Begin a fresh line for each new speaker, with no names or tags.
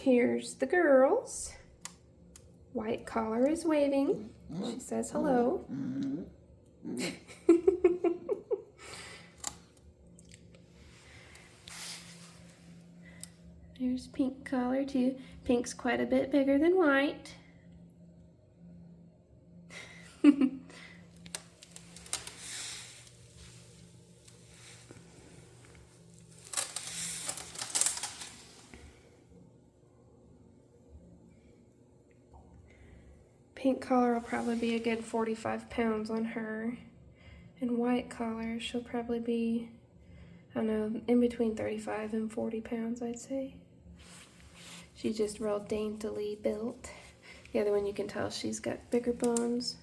Here's the girls. White collar is waving. She says hello. There's pink collar too. Pink's quite a bit bigger than white. Pink collar will probably be a good 45 pounds on her. And white collar, she'll probably be, I don't know, in between 35 and 40 pounds, I'd say. She's just real daintily built. The other one, you can tell she's got bigger bones.